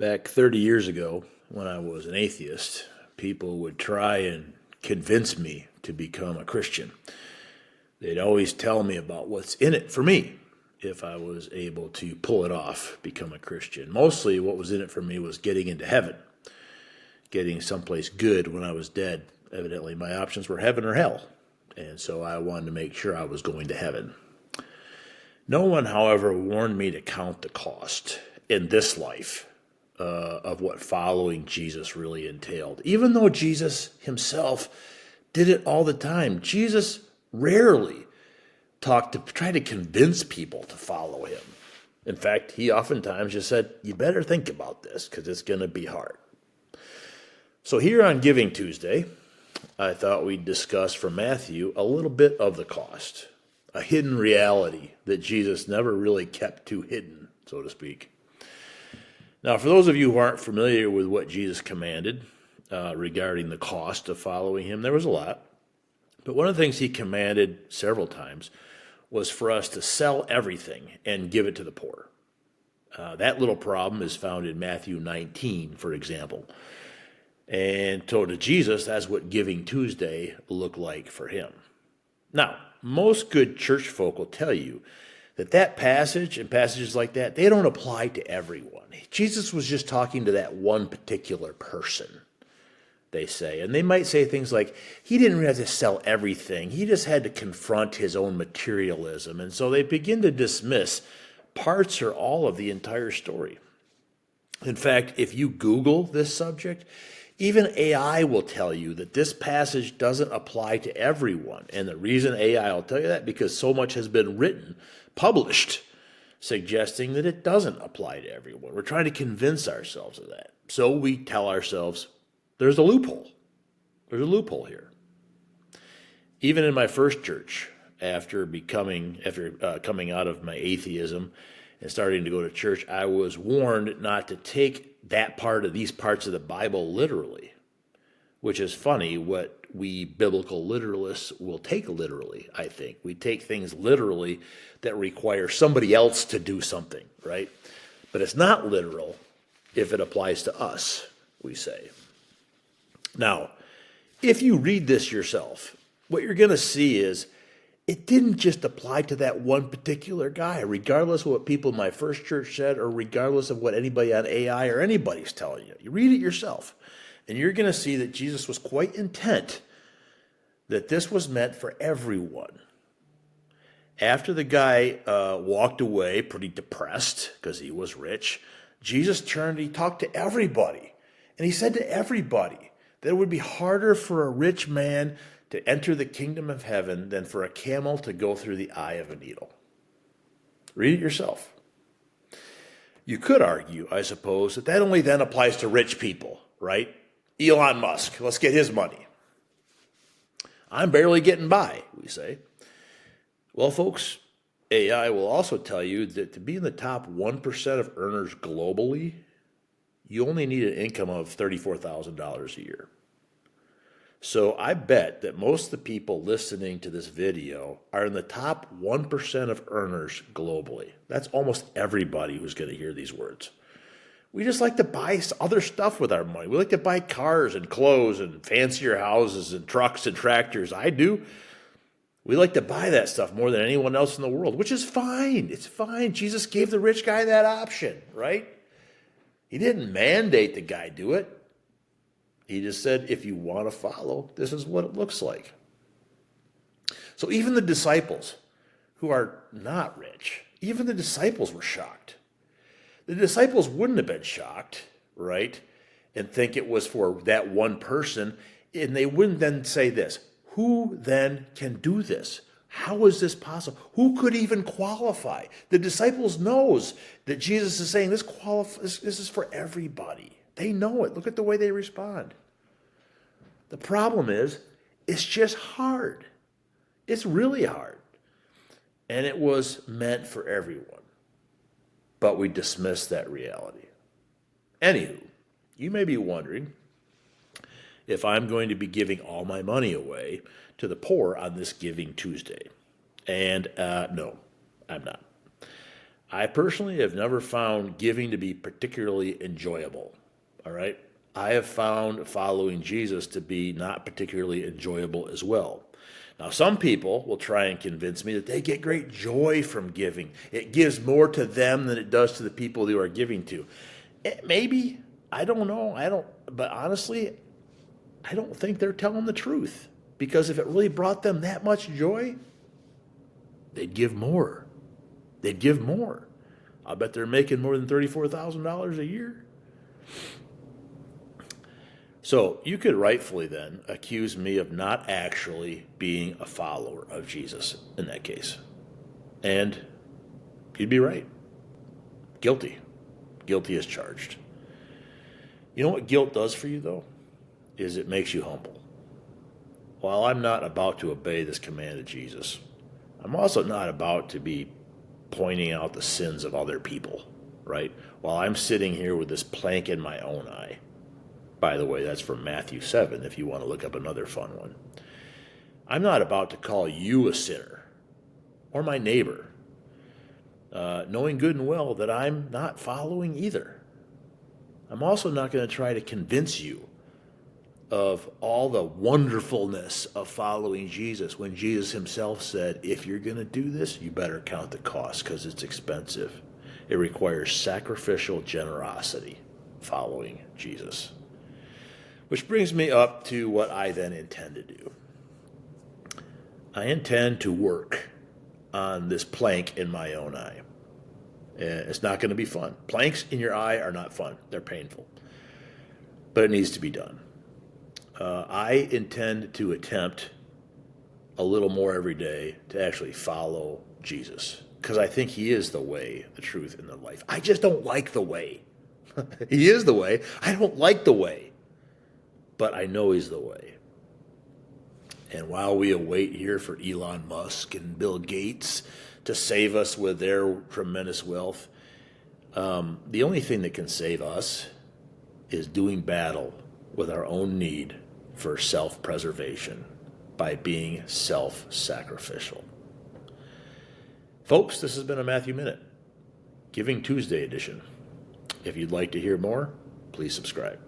Back 30 years ago, when I was an atheist, people would try and convince me to become a Christian. They'd always tell me about what's in it for me if I was able to pull it off, become a Christian. Mostly what was in it for me was getting into heaven, getting someplace good when I was dead. Evidently, my options were heaven or hell, and so I wanted to make sure I was going to heaven. No one, however, warned me to count the cost in this life of what following Jesus really entailed. Even though Jesus himself did it all the time, Jesus rarely tried to convince people to follow him. In fact, he oftentimes just said, you better think about this because it's going to be hard. So here on Giving Tuesday, I thought we'd discuss from Matthew a little bit of the cost, a hidden reality that Jesus never really kept too hidden, so to speak. Now, for those of you who aren't familiar with what Jesus commanded regarding the cost of following him, there was a lot. But one of the things he commanded several times was for us to sell everything and give it to the poor. That little problem is found in Matthew 19, for example. And so to Jesus, that's what Giving Tuesday looked like for him. Now, most good church folk will tell you that passage and passages like that, they don't apply to everyone. Jesus was just talking to that one particular person, they say. And they might say things like, he didn't really have to sell everything. He just had to confront his own materialism. And so they begin to dismiss parts or all of the entire story. In fact, if you Google this subject, even AI will tell you that this passage doesn't apply to everyone. And the reason AI will tell you that, because so much has been written, published, suggesting that it doesn't apply to everyone. We're trying to convince ourselves of that. So we tell ourselves, there's a loophole. There's a loophole here. Even in my first church, after coming out of my atheism and starting to go to church, I was warned not to take these parts of the Bible literally, which is funny what we biblical literalists will take literally, I think. We take things literally that require somebody else to do something, right? But it's not literal if it applies to us, we say. Now, if you read this yourself, what you're going to see is it didn't just apply to that one particular guy, regardless of what people in my first church said or regardless of what anybody on AI or anybody's telling you. You read it yourself, and you're going to see that Jesus was quite intent that this was meant for everyone. After the guy walked away pretty depressed because he was rich, Jesus turned and he talked to everybody. And he said to everybody that it would be harder for a rich man to enter the kingdom of heaven than for a camel to go through the eye of a needle. Read it yourself. You could argue, I suppose, that only then applies to rich people, right? Elon Musk, let's get his money. I'm barely getting by, we say. Well, folks, AI will also tell you that to be in the top 1% of earners globally, you only need an income of $34,000 a year. So I bet that most of the people listening to this video are in the top 1% of earners globally. That's almost everybody who's going to hear these words. We just like to buy other stuff with our money. We like to buy cars and clothes and fancier houses and trucks and tractors. I do. We like to buy that stuff more than anyone else in the world, which is fine. It's fine. Jesus gave the rich guy that option, right? He didn't mandate the guy do it. He just said, if you want to follow, this is what it looks like. So even the disciples who are not rich, even the disciples were shocked. The disciples wouldn't have been shocked, right, and think it was for that one person, and they wouldn't then say this, who then can do this? How is this possible? Who could even qualify? The disciples knows that Jesus is saying this is for everybody. They know it. Look at the way they respond. The problem is, it's just hard. It's really hard. And it was meant for everyone. But we dismiss that reality. Anywho, you may be wondering if I'm going to be giving all my money away to the poor on this Giving Tuesday. And no, I'm not. I personally have never found giving to be particularly enjoyable. All right. I have found following Jesus to be not particularly enjoyable as well. Now, some people will try and convince me that they get great joy from giving. It gives more to them than it does to the people they are giving to. Maybe, I don't know. But honestly, I don't think they're telling the truth. Because if it really brought them that much joy, they'd give more. They'd give more. I bet they're making more than $34,000 a year. So you could rightfully then accuse me of not actually being a follower of Jesus in that case. And you'd be right. Guilty. Guilty as charged. You know what guilt does for you, though? Is it makes you humble. While I'm not about to obey this command of Jesus, I'm also not about to be pointing out the sins of other people, right? While I'm sitting here with this plank in my own eye. By the way, that's from Matthew 7, if you want to look up another fun one. I'm not about to call you a sinner or my neighbor, knowing good and well that I'm not following either. I'm also not going to try to convince you of all the wonderfulness of following Jesus when Jesus himself said, if you're going to do this, you better count the cost because it's expensive. It requires sacrificial generosity following Jesus. Which brings me up to what I then intend to do. I intend to work on this plank in my own eye. It's not going to be fun. Planks in your eye are not fun. They're painful. But it needs to be done. I intend to attempt a little more every day to actually follow Jesus. Because I think he is the way, the truth, and the life. I just don't like the way. He is the way. I don't like the way. But I know he's the way. And while we await here for Elon Musk and Bill Gates to save us with their tremendous wealth, the only thing that can save us is doing battle with our own need for self-preservation by being self-sacrificial. Folks, this has been a Matthew Minute, Giving Tuesday edition. If you'd like to hear more, please subscribe.